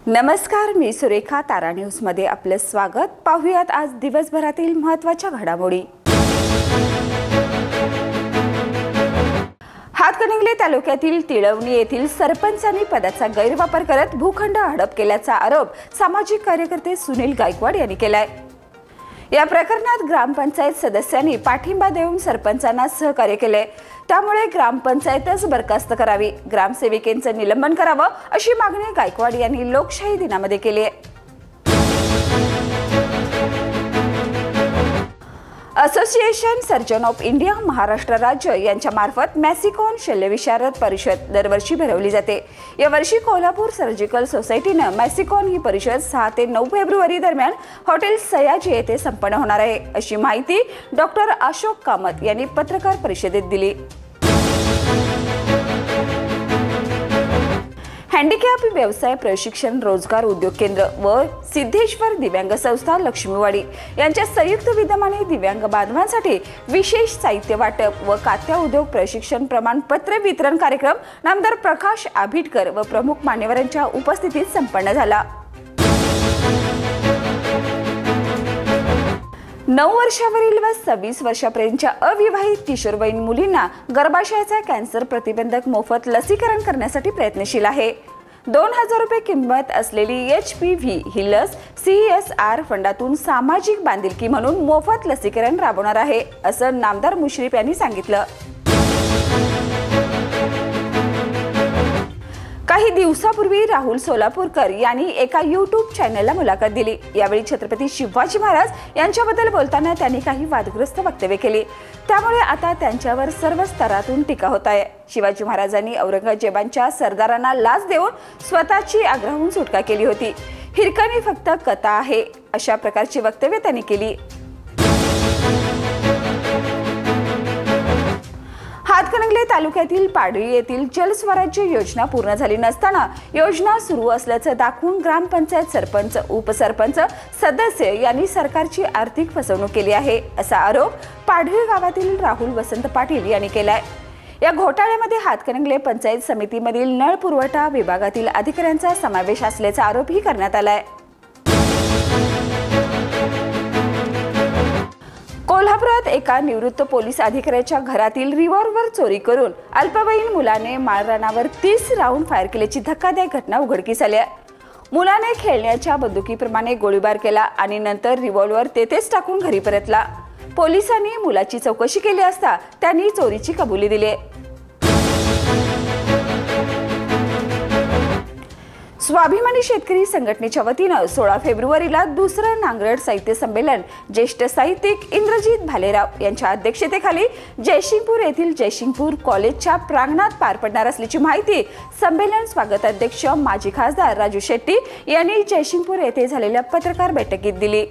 नमस्कार, मी सुरेखा. तारा न्यूज मध्ये आपले स्वागत. पाहूयात आज दिवसभरातील महत्त्वाच्या घडामोडी. हातकणंगले तालुक्यातील तिळवणी येथील सरपंचांनी पदाचा गैरवापर करत भूखंड हडप केल्याचा आरोप सामाजिक कार्यकर्ते सुनील गायकवाड यांनी केलाय. या प्रकरणात ग्रामपंचायत सदस्यांनी पाठिंबा देऊन सरपंचांना सहकार्य केले. त्यामुळे ग्रामपंचायतच बरखास्त करावी, ग्रामसेविकेंचं निलंबन करावं अशी मागणी गायकवाड यांनी लोकशाही दिनामध्ये केली आहे. Association surgeon of India Maharashtra राज्य यांच्या मार्फत मॅसिकॉन शल्यविशारद परिषद दरवर्षी भरवली जाते. यावर्षी कोल्हापूर सर्जिकल सोसायटीनं मॅसिकॉन ही परिषद 6 ते 9 फेब्रुवारी दरम्यान हॉटेल सयाजी येथे संपन्न होणार आहे, अशी माहिती डॉक्टर अशोक कामत यांनी पत्रकार परिषदेत दिली. हँडिकॅप व्यवसाय प्रशिक्षण रोजगार उद्योग केंद्र व सिद्धेश्वर दिव्यांग संस्था लक्ष्मीवाडी यांच्या संयुक्त विद्यमाने दिव्यांग बांधवांसाठी विशेष साहित्य वाटप व कात्या उद्योग प्रशिक्षण प्रमाणपत्र वितरण कार्यक्रम नामदार प्रकाश आभिटकर व प्रमुख मान्यवरांच्या उपस्थितीत संपन्न झाला. 9 वर्षावरील व 26 वर्षापर्यंतच्या अविवाहित किशोरवयीन मुलींना गर्भाशयाचा कॅन्सर प्रतिबंधक मोफत लसीकरण करण्यासाठी प्रयत्नशील आहे. 2000 रुपये किंमत असलेली HPV ही लस CSR फंडातून सामाजिक बांधिलकी म्हणून मोफत लसीकरण राबवणार आहे, असं नामदार मुश्रीफ यांनी सांगितलं. काही दिवसापूर्वी राहुल सोलापूरकर यांनी एका YouTube चॅनलला मुलाखत दिली. यावेळी छत्रपती शिवाजी महाराज यांच्याबद्दल बोलताना त्यांनी काही वादग्रस्त वक्तव्य केली. त्यामुळे आता त्यांच्यावर सर्व स्तरातून टीका होत आहे. शिवाजी महाराजांनी औरंगजेबांच्या सरदारांना लाच देऊन स्वतःची आग्रहून सुटका केली होती. हिरकणी फक्त कथा आहे, अशा प्रकारची वक्तव्य त्यांनी केली. हातकणंगले तालुक्यातील पाडळी येथील जलस्वराज्य योजना पूर्ण झाली नसताना योजना सुरू असल्याचं दाखवून ग्रामपंचायत सरपंच, उपसरपंच, सदस्य यांनी सरकारची आर्थिक फसवणूक केली आहे, असा आरोप पाडळी गावातील राहुल वसंत पाटील यांनी केलाय. या घोटाळ्यामध्ये हातकणंगले पंचायत समितीमधील नळ पुरवठा विभागातील अधिकाऱ्यांचा समावेश असल्याचा आरोपही करण्यात आलाय. कोल्हापुरात एका निवृत्त पोलीस अधिकाऱ्याच्या घरातील रिव्हॉल्वर चोरी करून अल्पवयीन मुलाने माळरानावर 30 राऊंड फायर केल्याची धक्कादायक घटना उघडकीस आली. मुलाने खेळण्याच्या बंदुकीप्रमाणे गोळीबार केला आणि नंतर रिव्हॉल्वर तेथेच टाकून घरी परतला. पोलिसांनी मुलाची चौकशी केली असता त्यांनी चोरीची कबुली दिली. स्वाभिमानी शेतकरी संघटनेच्या वतीनं 16 फेब्रुवारीला दुसरं नांगरट साहित्य संमेलन ज्येष्ठ साहित्यिक इंद्रजित भालेराव यांच्या अध्यक्षतेखाली जयसिंगपूर येथील जयसिंगपूर कॉलेजच्या प्रांगणात पार पडणार असल्याची माहिती संमेलन स्वागत अध्यक्ष माजी खासदार राजू शेट्टी यांनी जयसिंगपूर येथे झालेल्या पत्रकार बैठकीत दिली.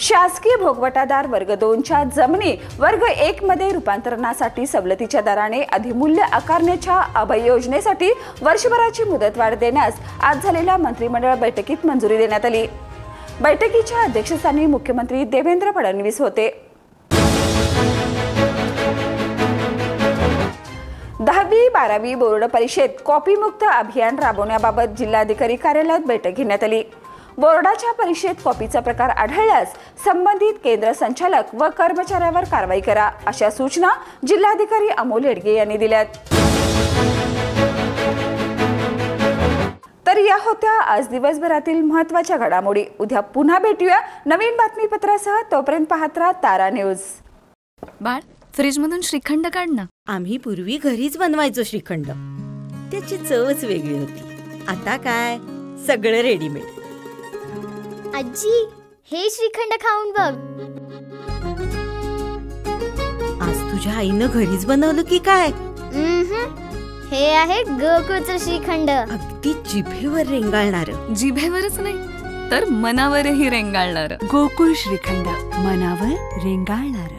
शासकीय भोगवटादार वर्ग 2च्या जमिनी वर्ग 1 मध्ये रूपांतरणासाठी सवलतीच्या दराने अधिमूल्य आकारण्याच्या अभय योजनेसाठी वर्षभराची मुदतवाढ देण्यास आज झालेल्या मंत्रिमंडळ बैठकीत मंजुरी देण्यात आली. बैठकीच्या अध्यक्षस्थानी मुख्यमंत्री देवेंद्र फडणवीस होते. 10वी-12वी बोर्ड परीक्षेत कॉपीमुक्त अभियान राबवण्याबाबत जिल्हाधिकारी कार्यालयात बैठक घेण्यात आली. बोर्डाच्या परीक्षेत कॉपीचा प्रकार आढळल्यास संबंधित केंद्र संचालक व कर्मचाऱ्यावर कारवाई करा, अशा सूचना जिल्हाधिकारी अमोल हेडगे यांनी दिल्यात. तर या होत्या आज दिवसभरातील महत्त्वाच्या घडामोडी. उद्या पुन्हा भेटूया नवीन बातमीपत्रासह. तोपर्यंत पाहत राहा तारा न्यूज. बाळ, फ्रीजमधून श्रीखंड काढ ना. आम्ही पूर्वी घरीच बनवायचो श्रीखंड, त्याची चवच वेगळी होती. आता काय सगळं रेडीमेड. आजी, हे श्रीखंड खाऊन बघ. आज तुझ्या आईनं घरीच बनवलं की काय? हे आहे गोकुळचं श्रीखंड. अगदी जिभेवर रेंगाळणार. जिभेवरच नाही तर मनावरही रेंगाळणार. गोकुळ श्रीखंड, मनावर रेंगाळणार.